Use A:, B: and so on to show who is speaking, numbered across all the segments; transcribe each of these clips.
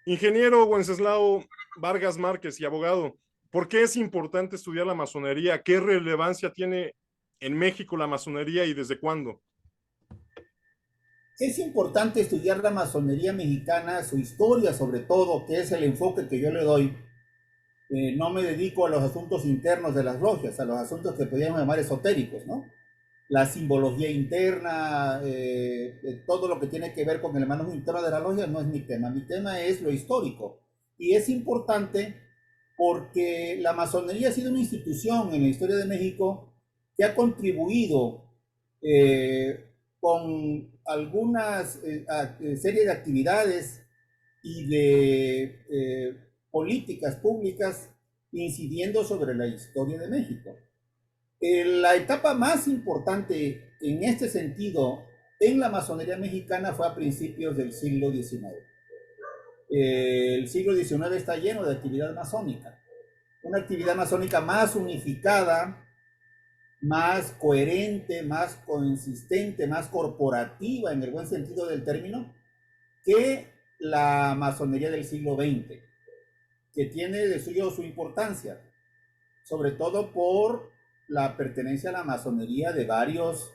A: Ingeniero Wenceslao Vargas Márquez y abogado, ¿por qué es importante estudiar la masonería? ¿Qué relevancia tiene en México la masonería y desde cuándo?
B: Es importante estudiar la masonería mexicana, su historia sobre todo, que es el enfoque que yo le doy. No me dedico a los asuntos internos de las logias, a los asuntos que podríamos llamar esotéricos, ¿no? La simbología interna, todo lo que tiene que ver con el manejo interno de la logia no es mi tema. Mi tema es lo histórico. Y es importante porque la masonería ha sido una institución en la historia de México que ha contribuido con algunas serie de actividades y de políticas públicas incidiendo sobre la historia de México. La etapa más importante en este sentido en la masonería mexicana fue a principios del siglo XIX. El siglo XIX está lleno de actividad masónica, una actividad masónica más unificada, más coherente, más consistente, más corporativa en el buen sentido del término, que la masonería del siglo XX, que tiene de suyo su importancia, sobre todo por la pertenencia a la masonería de varios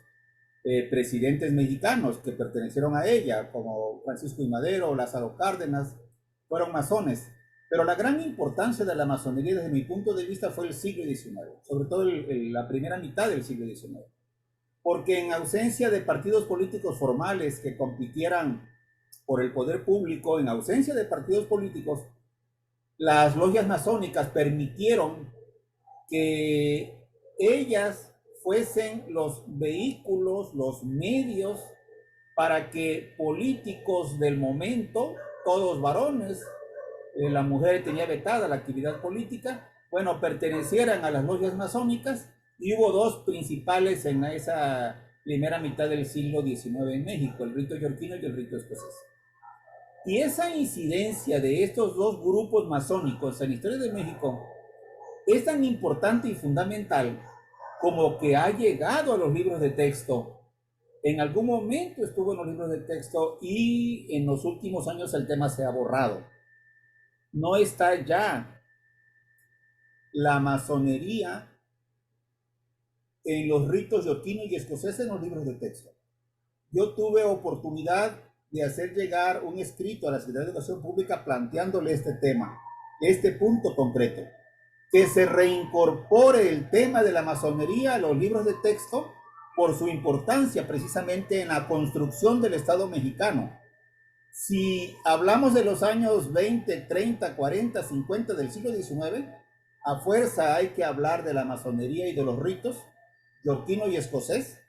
B: presidentes mexicanos que pertenecieron a ella, como Francisco I. Madero, Lázaro Cárdenas, fueron masones. Pero la gran importancia de la masonería desde mi punto de vista fue el siglo XIX, sobre todo la primera mitad del siglo XIX. Porque en ausencia de partidos políticos formales que compitieran por el poder público, en ausencia de partidos políticos, las logias masónicas permitieron que ellas fuesen los vehículos, los medios para que políticos del momento, todos varones, la mujer tenía vetada la actividad política, bueno, pertenecieran a las logias masónicas, y hubo dos principales en esa primera mitad del siglo XIX en México, el rito yorquino y el rito escocés. Y esa incidencia de estos dos grupos masónicos en la historia de México es tan importante y fundamental como que ha llegado a los libros de texto. En algún momento estuvo en los libros de texto y en los últimos años el tema se ha borrado. No está ya la masonería en los ritos yorquinos y escoceses en los libros de texto. Yo tuve oportunidad de hacer llegar un escrito a la Secretaría de Educación Pública planteándole este tema, este punto concreto, que se reincorpore el tema de la masonería a los libros de texto por su importancia precisamente en la construcción del Estado mexicano. Si hablamos de los años 20, 30, 40, 50 del siglo XIX, a fuerza hay que hablar de la masonería y de los ritos yorquino y escocés,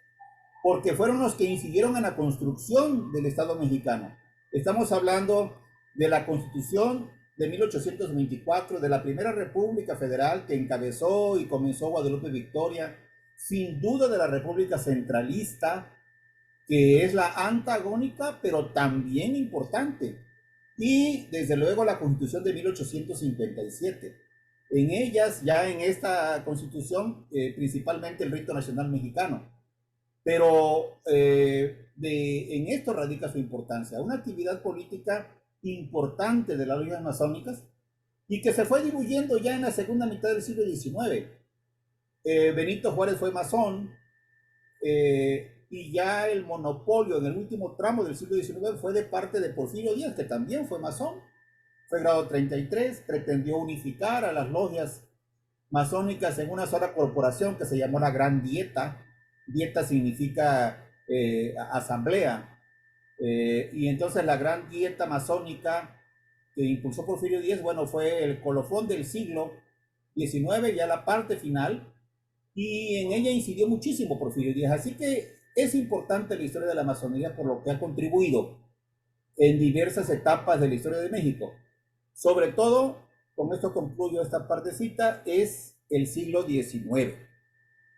B: porque fueron los que incidieron en la construcción del Estado mexicano. Estamos hablando de la Constitución de 1824, de la primera República Federal que encabezó y comenzó Guadalupe Victoria, sin duda de la República Centralista, que es la antagónica, pero también importante. Y desde luego la Constitución de 1857. En ellas, ya en esta Constitución, principalmente el rito nacional mexicano. Pero en esto radica su importancia. Una actividad política importante de las logias masónicas y que se fue diluyendo ya en la segunda mitad del siglo XIX. Benito Juárez fue masón, y ya el monopolio en el último tramo del siglo XIX fue de parte de Porfirio Díaz, que también fue masón, fue grado 33, pretendió unificar a las logias masónicas en una sola corporación que se llamó la Gran Dieta. Dieta significa asamblea, y entonces la Gran Dieta masónica que impulsó Porfirio Díaz, bueno, fue el colofón del siglo XIX, ya la parte final, y en ella incidió muchísimo Porfirio Díaz. Así que es importante la historia de la masonería por lo que ha contribuido en diversas etapas de la historia de México. Sobre todo, con esto concluyo esta partecita, es el siglo XIX,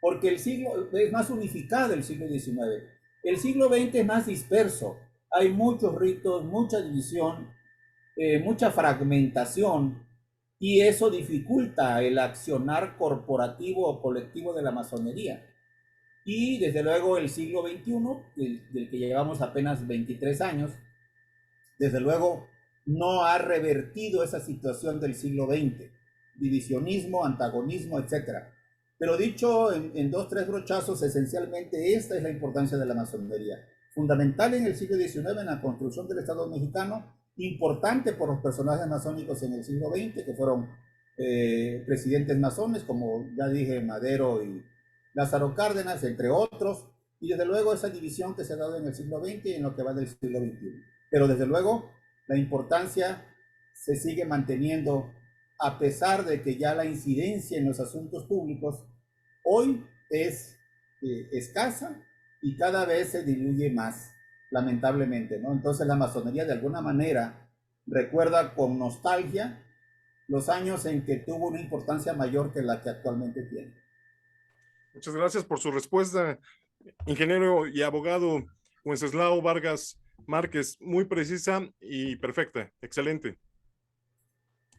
B: porque el siglo es más unificado el siglo XIX. El siglo XX es más disperso, hay muchos ritos, mucha división, mucha fragmentación, y eso dificulta el accionar corporativo o colectivo de la masonería. Y desde luego el siglo XXI, del que llevamos apenas 23 años, desde luego no ha revertido esa situación del siglo XX, divisionismo, antagonismo, etcétera. Pero dicho en dos, tres brochazos, esencialmente esta es la importancia de la masonería. Fundamental en el siglo XIX en la construcción del Estado mexicano, importante por los personajes masónicos en el siglo XX, que fueron presidentes masones, como ya dije, Madero y Lázaro Cárdenas, entre otros, y desde luego esa división que se ha dado en el siglo XX y en lo que va del siglo XXI. Pero desde luego la importancia se sigue manteniendo a pesar de que ya la incidencia en los asuntos públicos hoy es escasa y cada vez se diluye más, lamentablemente, ¿no? Entonces la masonería de alguna manera recuerda con nostalgia los años en que tuvo una importancia mayor que la que actualmente tiene.
A: Muchas gracias por su respuesta, ingeniero y abogado Wenceslao Vargas Márquez, muy precisa y perfecta. Excelente.